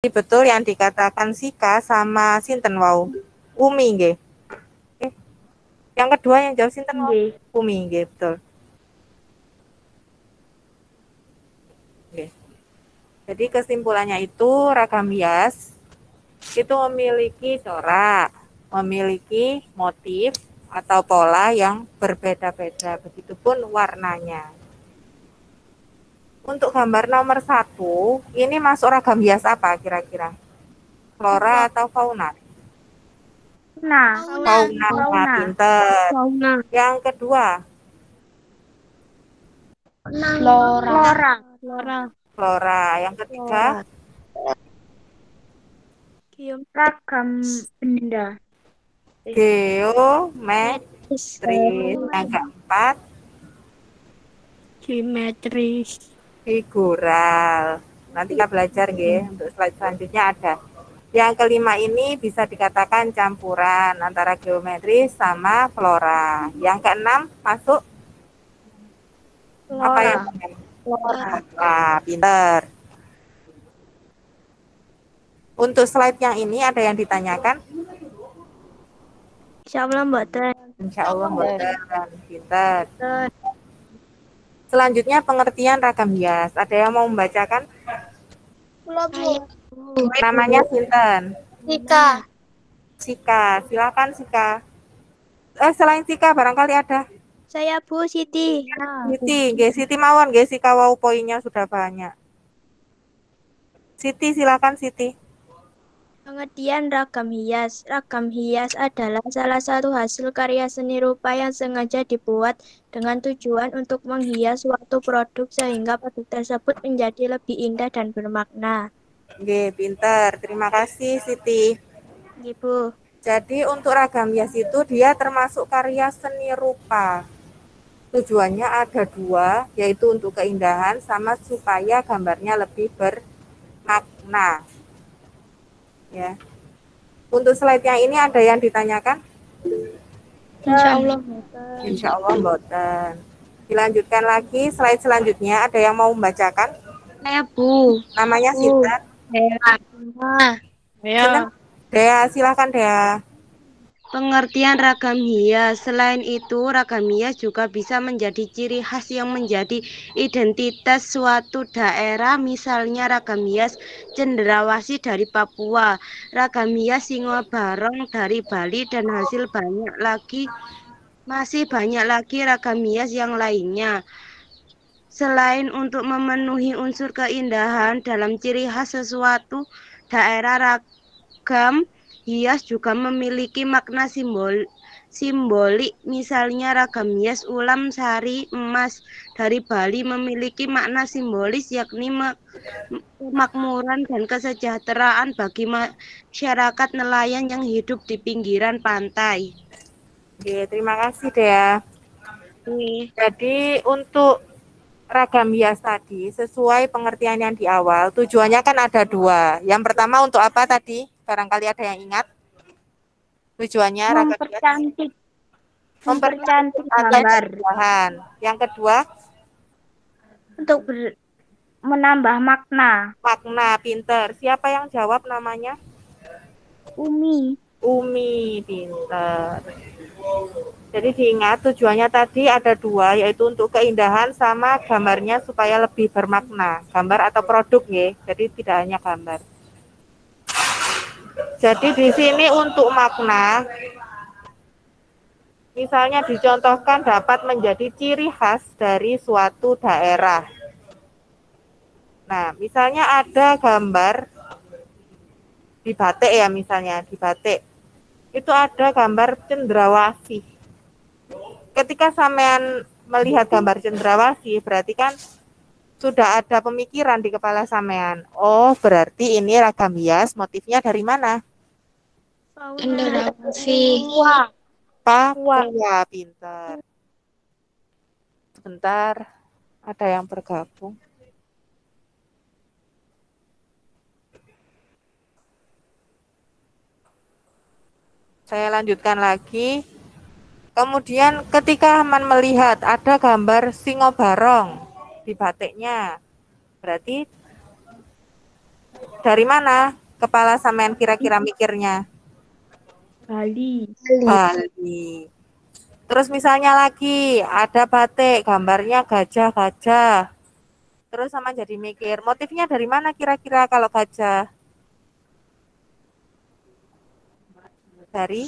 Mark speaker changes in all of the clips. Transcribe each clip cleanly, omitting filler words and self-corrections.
Speaker 1: betul yang dikatakan Sika sama sinten wau. Umi nggih. Yang kedua yang jawab sinten wau? Umi nggih, betul. Nggih. Jadi kesimpulannya itu ragam hias itu memiliki corak, memiliki motif atau pola yang berbeda-beda, begitupun warnanya. Untuk gambar nomor 1, ini masuk ragam hias apa kira-kira? Flora atau fauna? Fauna, pinter. Yang kedua? Flora. Yang ketiga?
Speaker 2: Ragam benda.
Speaker 1: Geometris. Yang keempat?
Speaker 2: Geometris.
Speaker 1: Figural. Nanti kita belajar nggih, untuk slide selanjutnya ada. Yang kelima ini bisa dikatakan campuran antara geometris sama flora. Yang keenam masuk apa ya? Flora. Pinter. Untuk slide yang ini ada yang ditanyakan?
Speaker 2: Insyaallah mboten.
Speaker 1: Insyaallah mboten. Pinter. Selanjutnya pengertian ragam hias. Ada yang mau membacakan? Namanya sinten? Sika. Silakan Sika. Selain Sika barangkali ada.
Speaker 2: Saya Bu Siti.
Speaker 1: Siti mawon nggih, Sika wau poinnya sudah banyak. Siti silakan Siti.
Speaker 2: Pengertian ragam hias. Ragam hias adalah salah satu hasil karya seni rupa yang sengaja dibuat dengan tujuan untuk menghias suatu produk sehingga produk tersebut menjadi lebih indah dan bermakna.
Speaker 1: Nggih, pinter. Terima kasih Siti.
Speaker 2: Ibu.
Speaker 1: Jadi untuk ragam hias itu dia termasuk karya seni rupa. Tujuannya ada dua, yaitu untuk keindahan sama supaya gambarnya lebih bermakna. Ya. Untuk slide yang ini ada yang ditanyakan? Insya Allah mboten. Dilanjutkan lagi slide selanjutnya, ada yang mau membacakan?
Speaker 2: Saya Bu.
Speaker 1: Namanya sinten? Dea, silakan Dea.
Speaker 3: Pengertian ragam hias. Selain itu, ragam hias juga bisa menjadi ciri khas yang menjadi identitas suatu daerah. Misalnya ragam hias cendrawasih dari Papua, ragam hias Singo Barong dari Bali, dan masih banyak lagi ragam hias yang lainnya. Selain untuk memenuhi unsur keindahan dalam ciri khas sesuatu daerah, ragam hias juga memiliki makna simbolik. Misalnya ragam hias ulam sari emas dari Bali memiliki makna simbolis, yakni kemakmuran dan kesejahteraan bagi masyarakat nelayan yang hidup di pinggiran pantai.
Speaker 1: Oke, terima kasih Dea. Jadi untuk ragam hias tadi sesuai pengertian yang di awal, tujuannya kan ada dua. Yang pertama untuk apa tadi? Barangkali ada yang ingat? Tujuannya ragam hias mempercantik gambar. Yang kedua
Speaker 2: untuk menambah makna.
Speaker 1: Makna, pinter. Siapa yang jawab namanya?
Speaker 2: Umi,
Speaker 1: pinter. Jadi diingat tujuannya tadi ada dua, yaitu untuk keindahan sama gambarnya supaya lebih bermakna. Gambar atau produk ya, jadi tidak hanya gambar. Jadi di sini untuk makna, misalnya dicontohkan dapat menjadi ciri khas dari suatu daerah. Nah, misalnya ada gambar di batik ya, misalnya di batik. Itu ada gambar cendrawasih. Ketika sampean melihat gambar cendrawasih, berarti kan sudah ada pemikiran di kepala sampean. Oh, berarti ini ragam hias, motifnya dari mana?
Speaker 2: cendrawasih.
Speaker 1: Papua, pintar. Sebentar, ada yang bergabung. Saya lanjutkan lagi. Kemudian ketika Aman melihat ada gambar Singo Barong di batiknya, berarti dari mana kepala sampean kira-kira mikirnya?
Speaker 2: Bali.
Speaker 1: Bali. Terus misalnya lagi ada batik, gambarnya gajah-gajah. Terus sama jadi mikir, motifnya dari mana kira-kira kalau gajah? Dari?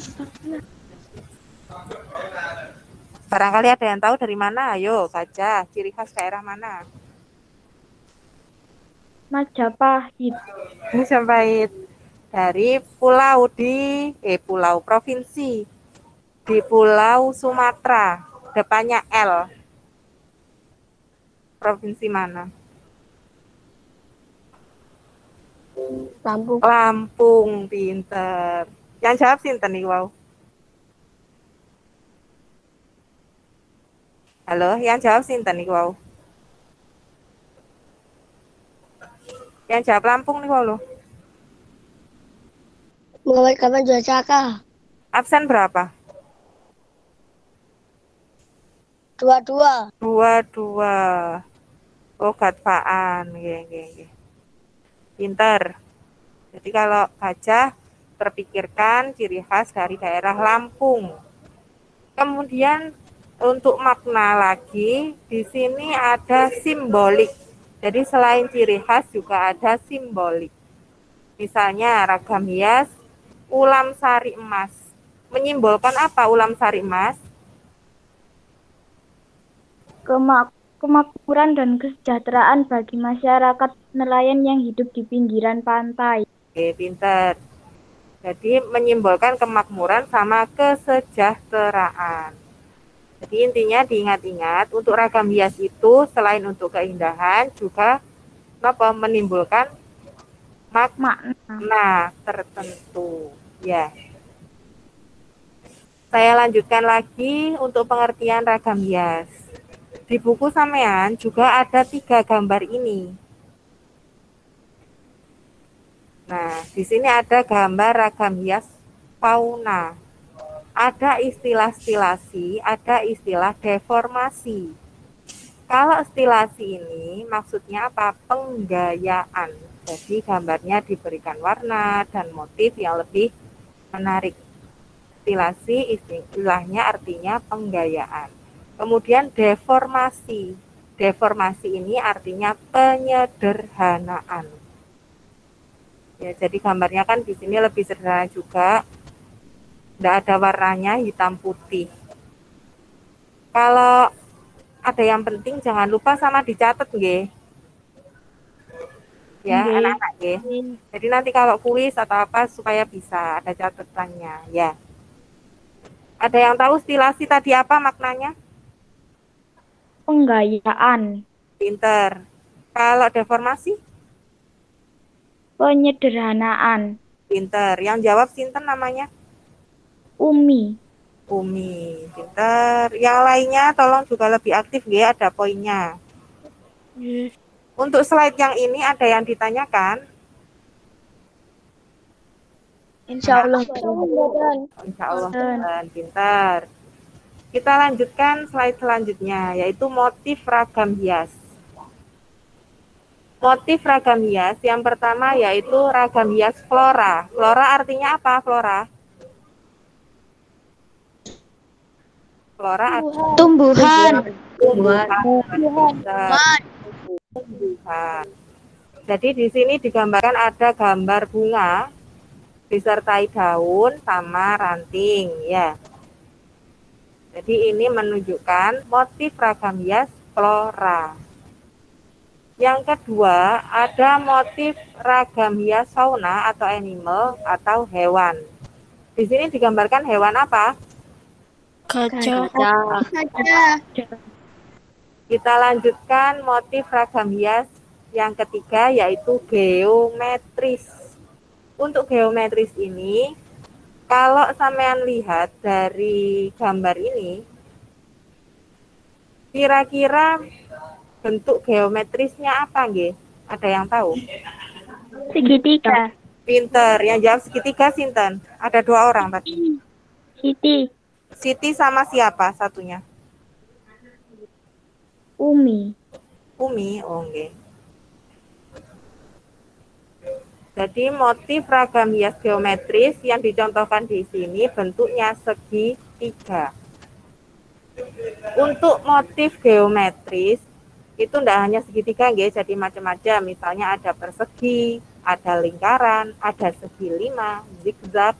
Speaker 1: Barangkali ada yang tahu dari mana? Ayo, gajah, ciri khas daerah mana?
Speaker 2: Majapahit.
Speaker 1: Majapahit. Dari pulau provinsi di Pulau Sumatera, depannya L. Provinsi mana?
Speaker 2: Lampung.
Speaker 1: Lampung, pinter. Yang jawab sinten nih, wow. Halo, yang jawab sinten nih, wow. Yang jawab Lampung nih, wow loh.
Speaker 2: Muhammad Kamal Josaka.
Speaker 1: Absen berapa?
Speaker 2: 22.
Speaker 1: 22. Oh, Gatfaan. Nggih. Pinter. Jadi kalau gajah terpikirkan ciri khas dari daerah Lampung. Kemudian untuk makna lagi, di sini ada simbolik. Jadi selain ciri khas juga ada simbolik. Misalnya ragam hias, ulam sari emas. Menyimbolkan apa ulam sari emas?
Speaker 2: Kemakmuran dan kesejahteraan bagi masyarakat nelayan yang hidup di pinggiran pantai.
Speaker 1: Oke, pinter. Jadi menyimbolkan kemakmuran sama kesejahteraan. Jadi intinya diingat-ingat, untuk ragam hias itu selain untuk keindahan juga menimbulkan makna tertentu. Ya. Saya lanjutkan lagi untuk pengertian ragam hias. Di buku sampean juga ada 3 gambar ini. Nah, di sini ada gambar ragam hias fauna. Ada istilah stilasi, ada istilah deformasi. Kalau stilasi ini maksudnya apa? Penggayaan. Jadi gambarnya diberikan warna dan motif yang lebih menarik. Stilasi istilahnya artinya penggayaan. Kemudian deformasi. Deformasi ini artinya penyederhanaan. Ya, jadi gambarnya kan di sini lebih sederhana juga. Tidak ada warnanya, hitam putih. Kalau ada yang penting jangan lupa sama dicatat nggih. Ya, anak-anak nggih. Jadi nanti kalau kuis atau apa supaya bisa ada catatannya, ya. Ada yang tahu stilasi tadi apa maknanya?
Speaker 2: Penggayaan.
Speaker 1: Pinter. Kalau deformasi?
Speaker 2: Penyederhanaan.
Speaker 1: Pinter. Yang jawab sinten namanya?
Speaker 2: Umi.
Speaker 1: Umi. Pinter. Yang lainnya tolong juga lebih aktif ya, ada poinnya. Untuk slide yang ini ada yang ditanyakan?
Speaker 2: Insya Allah.
Speaker 1: Insya Allah. Pinter. Kita lanjutkan slide selanjutnya, yaitu motif ragam hias. Motif ragam hias yang pertama yaitu ragam hias flora. Flora artinya apa, Flora? Flora
Speaker 2: Tumbuhan.
Speaker 1: Tumbuhan. Jadi di sini digambarkan ada gambar bunga disertai daun sama ranting, ya. Jadi ini menunjukkan motif ragam hias flora. Yang kedua, ada motif ragam hias fauna atau animal atau hewan. Di sini digambarkan hewan apa?
Speaker 2: Gajah.
Speaker 1: Kita lanjutkan motif ragam hias yang ketiga yaitu geometris. Untuk geometris ini, kalau sampean lihat dari gambar ini, kira-kira bentuk geometrisnya apa nggih? Ada yang tahu?
Speaker 2: Segitiga.
Speaker 1: Pinter. Yang jawab segitiga sinten? Ada 2 orang tadi.
Speaker 2: Siti.
Speaker 1: Siti sama siapa satunya?
Speaker 2: Umi.
Speaker 1: Umi, oh nggih. Jadi motif ragam hias geometris yang dicontohkan di sini bentuknya segitiga. Untuk motif geometris itu tidak hanya segitiga, jadi macam-macam. Misalnya ada persegi, ada lingkaran, ada segi lima, zigzag,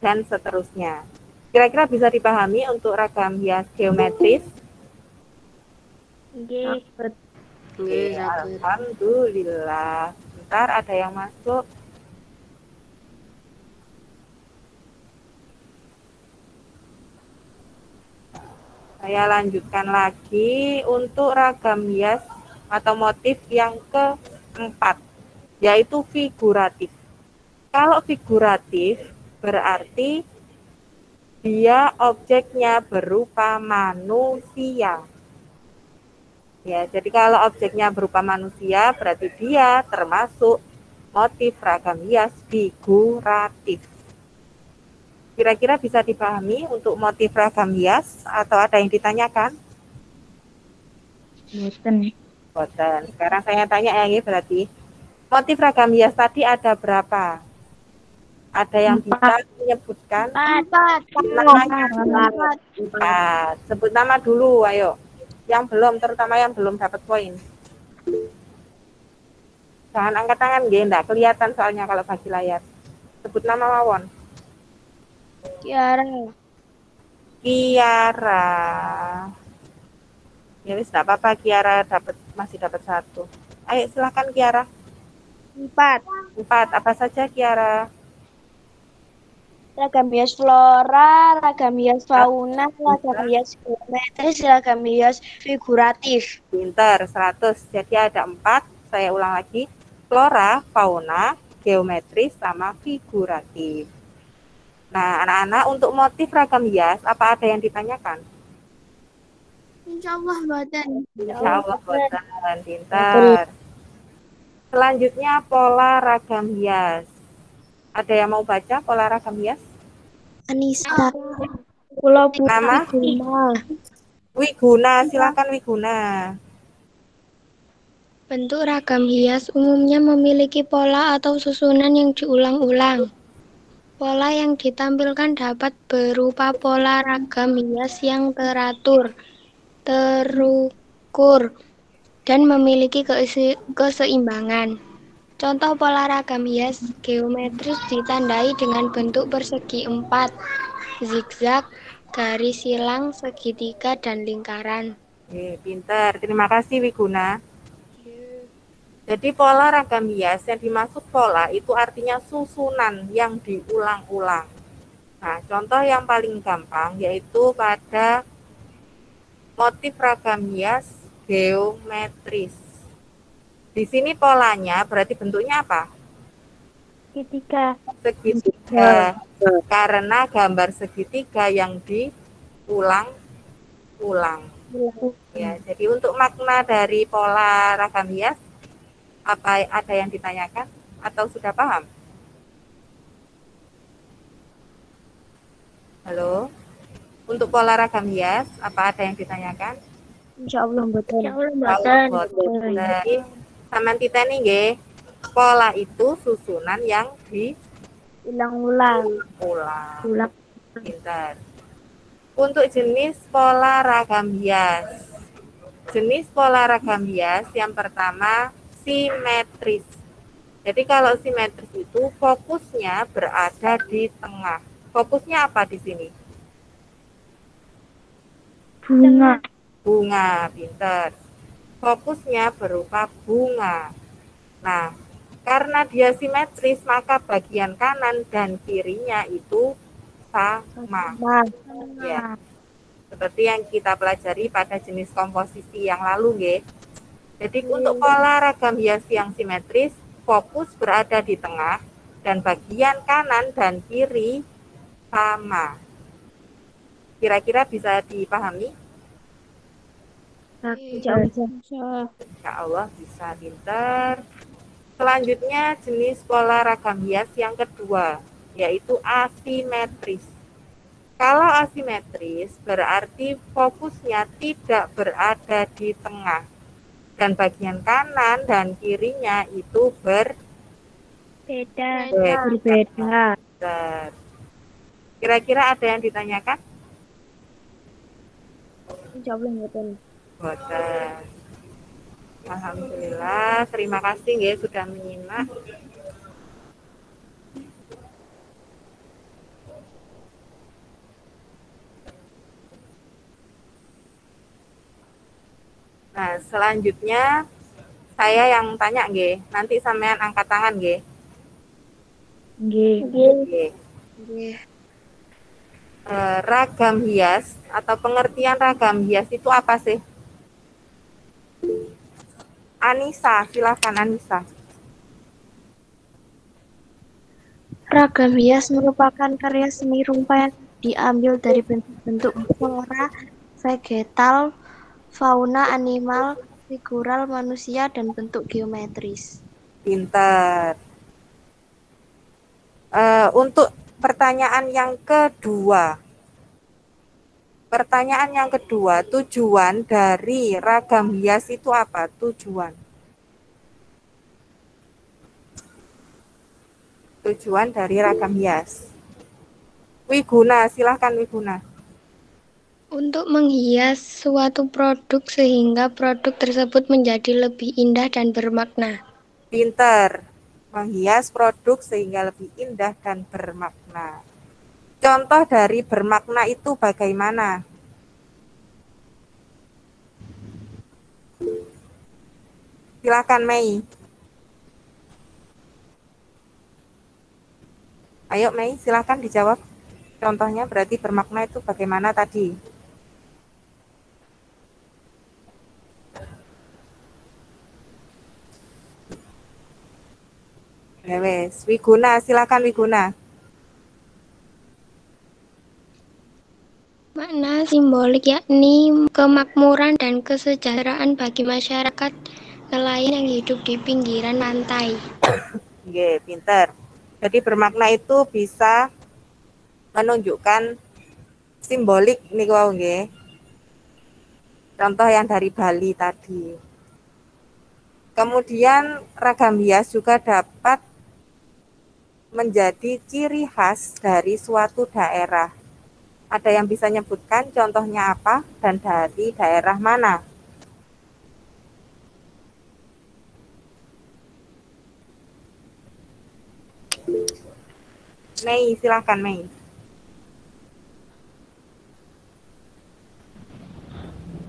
Speaker 1: dan seterusnya. Kira-kira bisa dipahami untuk ragam hias geometris? Alhamdulillah. Bentar, ada yang masuk. Saya lanjutkan lagi untuk ragam hias atau motif yang keempat, yaitu figuratif. Kalau figuratif berarti dia objeknya berupa manusia. Ya, jadi kalau objeknya berupa manusia berarti dia termasuk motif ragam hias figuratif. Kira-kira bisa dipahami untuk motif ragam hias atau ada yang ditanyakan? Boten. Sekarang saya tanya ya, berarti motif ragam hias tadi ada berapa? Ada yang bisa menyebutkan?
Speaker 2: Empat.
Speaker 1: Sebut nama dulu, ayo. Yang belum, terutama yang belum dapat poin. Jangan angkat tangan, enggak kelihatan soalnya kalau bagi layar. Sebut nama mawon.
Speaker 2: Kiara.
Speaker 1: Ya wis, enggak apa-apa, Kiara masih dapat 1. Ayo silakan Kiara.
Speaker 2: 4.
Speaker 1: Apa saja Kiara?
Speaker 2: Ragam hias flora, ragam hias fauna, ragam hias geometris, ragam hias figuratif.
Speaker 1: Pinter, 100. Jadi ada 4. Saya ulang lagi. Flora, fauna, geometris, sama figuratif. Nah, anak-anak, untuk motif ragam hias, apa ada yang ditanyakan?
Speaker 2: Insya Allah, boten.
Speaker 1: Insya Allah, boten. Pinter. Selanjutnya, pola ragam hias. Ada yang mau baca pola ragam hias?
Speaker 2: Anissa. Pulau
Speaker 1: Nama? Wiguna, silakan Wiguna.
Speaker 2: Bentuk ragam hias umumnya memiliki pola atau susunan yang diulang-ulang. Pola yang ditampilkan dapat berupa pola ragam hias yang teratur, terukur, dan memiliki keseimbangan. Contoh pola ragam hias geometris ditandai dengan bentuk persegi 4, zigzag, garis silang, segitiga, dan lingkaran.
Speaker 1: Pintar. Terima kasih Wiguna. Jadi pola ragam hias yang dimaksud pola itu artinya susunan yang diulang-ulang. Nah, contoh yang paling gampang yaitu pada motif ragam hias geometris. Di sini polanya berarti bentuknya apa? Segitiga. Karena gambar segitiga yang diulang-ulang. Ya, jadi untuk makna dari pola ragam hias, apa ada yang ditanyakan atau sudah paham? Halo? Untuk pola ragam hias, apa ada yang ditanyakan?
Speaker 2: Insya Allah, betul.
Speaker 1: Jadi, sama kita nih, nggih. Pola itu susunan yang
Speaker 2: diulang-ulang.
Speaker 1: Pintar. Untuk jenis pola ragam hias. Jenis pola ragam hias yang pertama simetris. Jadi kalau simetris itu fokusnya berada di tengah. Fokusnya apa di sini? Bunga, pintar. Fokusnya berupa bunga. Nah, karena dia simetris, maka bagian kanan dan kirinya itu sama. Ya, seperti yang kita pelajari pada jenis komposisi yang lalu, nggih. Jadi untuk pola ragam hias yang simetris, fokus berada di tengah dan bagian kanan dan kiri sama. Kira-kira bisa dipahami? Insya Allah bisa, pintar. Selanjutnya jenis pola ragam hias yang kedua, yaitu asimetris. Kalau asimetris berarti fokusnya tidak berada di tengah dan bagian kanan dan kirinya itu berbeda.
Speaker 2: Beda.
Speaker 1: Berbeda. Kira-kira ada yang ditanyakan?
Speaker 2: Jawab betul.
Speaker 1: Boten. Alhamdulillah, terima kasih nggih sudah menyimak. Nah, selanjutnya saya yang tanya nggih. Nanti sampean angkat tangan nggih. Nggih. Ragam hias atau pengertian ragam hias itu apa sih? Anissa, silakan Anissa.
Speaker 2: Ragam hias merupakan karya seni rupa yang diambil dari bentuk-bentuk flora, vegetal, fauna, animal, figural, manusia, dan bentuk geometris.
Speaker 1: Pinter. Untuk pertanyaan yang kedua. Pertanyaan yang kedua, tujuan dari ragam hias itu apa? Tujuan dari ragam hias. Wiguna, silahkan Wiguna.
Speaker 2: Untuk menghias suatu produk sehingga produk tersebut menjadi lebih indah dan bermakna.
Speaker 1: Pinter. Menghias produk sehingga lebih indah dan bermakna. Contoh dari bermakna itu bagaimana? Silakan Mei. Ayo Mei, silakan dijawab. Contohnya berarti bermakna itu bagaimana tadi? Wes, Wiguna, silakan Wiguna.
Speaker 2: Makna simbolik yakni kemakmuran dan kesejahteraan bagi masyarakat nelayan yang hidup di pinggiran pantai.
Speaker 1: Nggih, pinter. Jadi bermakna itu bisa menunjukkan simbolik niku wau nggih. Contoh yang dari Bali tadi. Kemudian ragam hias juga dapat menjadi ciri khas dari suatu daerah. Ada yang bisa nyebutkan contohnya apa dan dari daerah mana? Mei, silahkan Mei.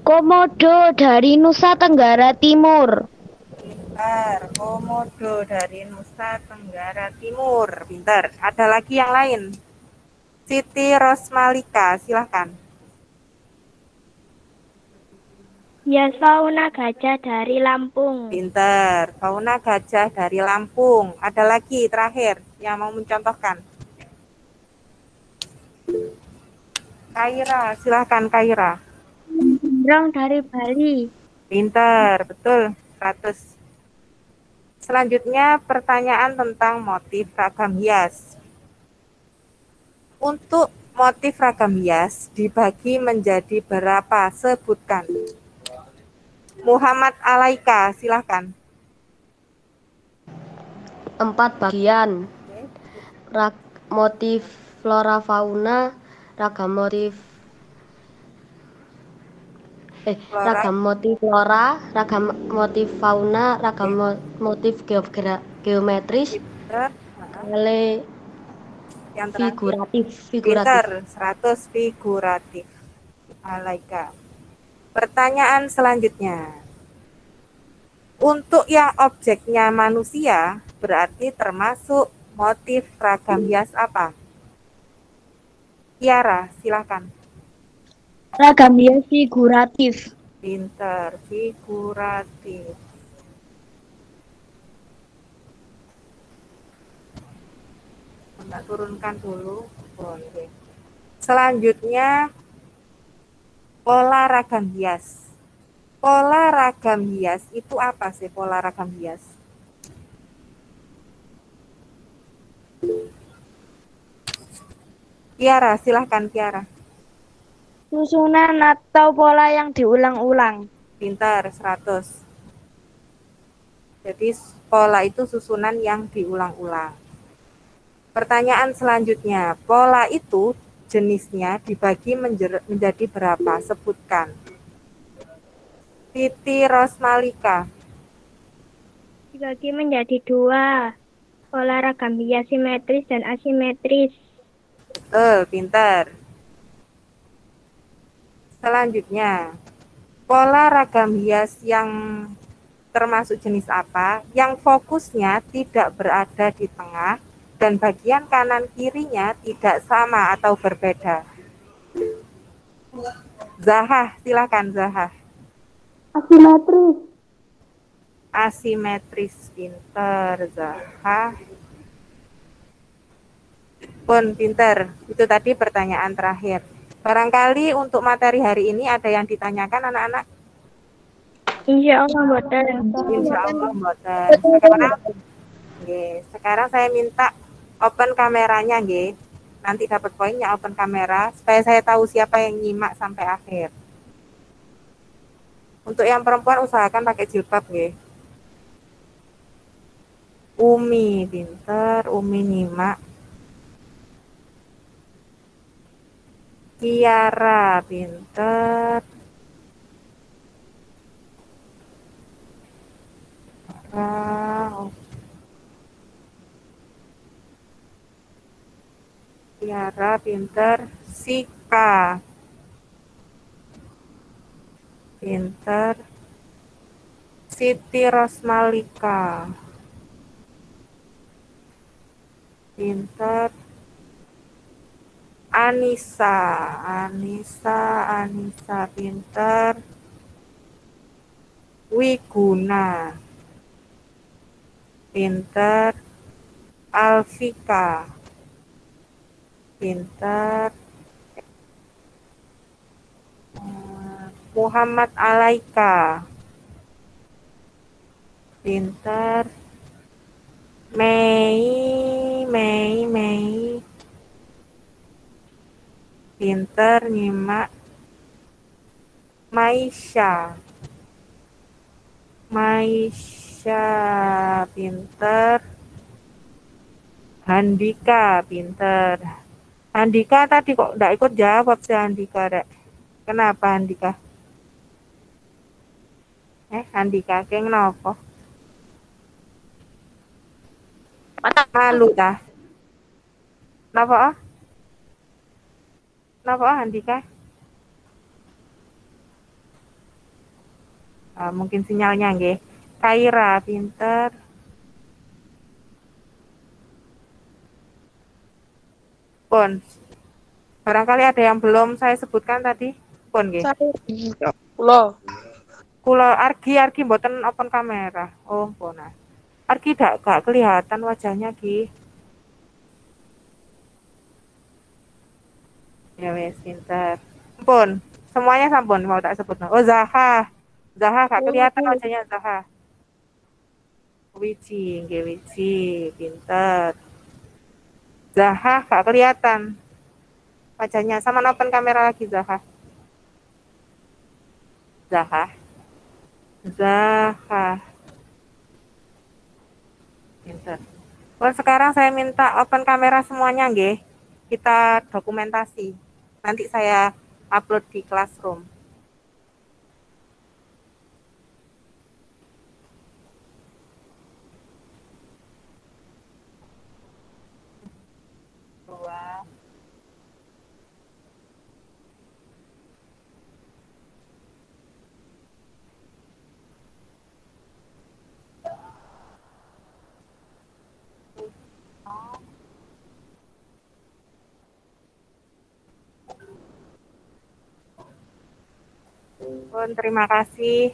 Speaker 2: Komodo dari Nusa Tenggara Timur.
Speaker 1: Pintar, Komodo dari Nusa Tenggara Timur. Pintar. Ada lagi yang lain? Siti Rosmalika, silahkan.
Speaker 2: Hias fauna gajah dari Lampung.
Speaker 1: Pintar, fauna gajah dari Lampung. Ada lagi terakhir yang mau mencontohkan? Kaira, silahkan Kaira.
Speaker 2: Burung dari Bali.
Speaker 1: Pintar, betul. 100. Selanjutnya pertanyaan tentang motif ragam hias. Untuk motif ragam hias dibagi menjadi berapa? Sebutkan. Muhammad Alaika, silahkan.
Speaker 4: 4 bagian. Motif flora fauna, ragam motif flora, ragam motif fauna, ragam motif geometris, kali
Speaker 1: yang terakhir.
Speaker 4: figuratif.
Speaker 1: 100 figuratif. Alaika. Pertanyaan selanjutnya. Untuk yang objeknya manusia berarti termasuk motif ragam hias apa? Tiara, silakan.
Speaker 2: Ragam hias figuratif.
Speaker 1: Pinter, figuratif. Kita turunkan dulu. Boleh. Selanjutnya, pola ragam hias. Pola ragam hias itu apa sih pola ragam hias? Tiara, silahkan Tiara.
Speaker 2: Susunan atau pola yang diulang-ulang.
Speaker 1: Pintar, 100. Jadi pola itu susunan yang diulang-ulang. Pertanyaan selanjutnya, pola itu jenisnya dibagi menjadi berapa? Sebutkan. Titi Rosmalika.
Speaker 2: Dibagi menjadi dua, pola ragam hias simetris dan asimetris.
Speaker 1: Betul, pintar. Selanjutnya, pola ragam hias yang termasuk jenis apa? Yang fokusnya tidak berada di tengah dan bagian kanan kirinya tidak sama atau berbeda. Zahah, silakan Zahah.
Speaker 2: Asimetris.
Speaker 1: Asimetris, pintar Zahah. Pun pintar. Itu tadi pertanyaan terakhir. Barangkali untuk materi hari ini ada yang ditanyakan anak-anak?
Speaker 2: Insya Allah, mboten.
Speaker 1: Insya Allah mboten. Sekarang saya minta open kameranya nggih. Nanti dapat poinnya open kamera supaya saya tahu siapa yang nyimak sampai akhir. Untuk yang perempuan usahakan pakai jilbab nggih. Umi pinter, Umi nyimak. Kiara pinter. Kiara pinter. Sika pinter. Siti Rosmalika pinter. Anissa pinter. Wiguna pinter. Alfika pinter. Muhammad Alaika pinter. Mei pinter nyimak. Maisha pinter. Handika pinter. Handika tadi kok enggak ikut jawab si Handika, Rek. Kenapa Handika? Handika keng nopo? Malu dah. Napa? Napa Handika? Mungkin sinyalnya nggih. Kaira pinter. Pun. Barangkali ada yang belum saya sebutkan tadi. Pun nggih. Kulo Argi mboten open kamera. Oh, pun. Argi gak kelihatan wajahnya Ki. Ya wes pinter. Pun. Semuanya sampun mau tak sebut. Oh, Zaha gak kelihatan wajahnya Zaha. Wiji, nggih Wiji, pinter. Zaha gak kelihatan wajahnya. Sama open kamera lagi Zaha. Pinter. Oh, sekarang saya minta open kamera semuanya nggih. Kita dokumentasi. Nanti saya upload di Classroom. Terima kasih.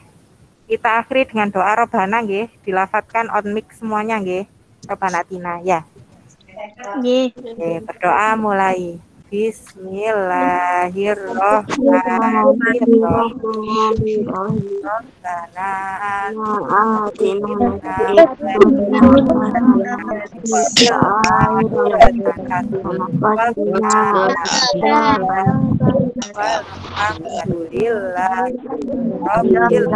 Speaker 1: Kita akhiri dengan doa Robana nggih, dilafadzkan on mic semuanya nggih. Robana Tina ya.
Speaker 2: Nggih.
Speaker 1: Oke, berdoa mulai. Bismillahirrahmanirrahim. Rabbana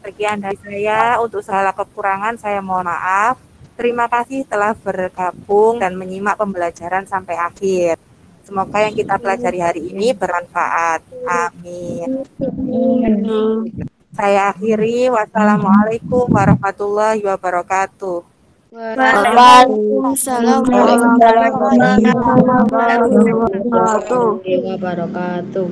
Speaker 1: Sekian dari saya. Untuk segala kekurangan saya mohon maaf. Terima kasih telah bergabung dan menyimak pembelajaran sampai akhir. Semoga yang kita pelajari hari ini bermanfaat. Amin. Saya akhiri. Wassalamualaikum warahmatullahi wabarakatuh.
Speaker 2: Waalaikumsalam warahmatullahi wabarakatuh.
Speaker 4: wabarakatuh.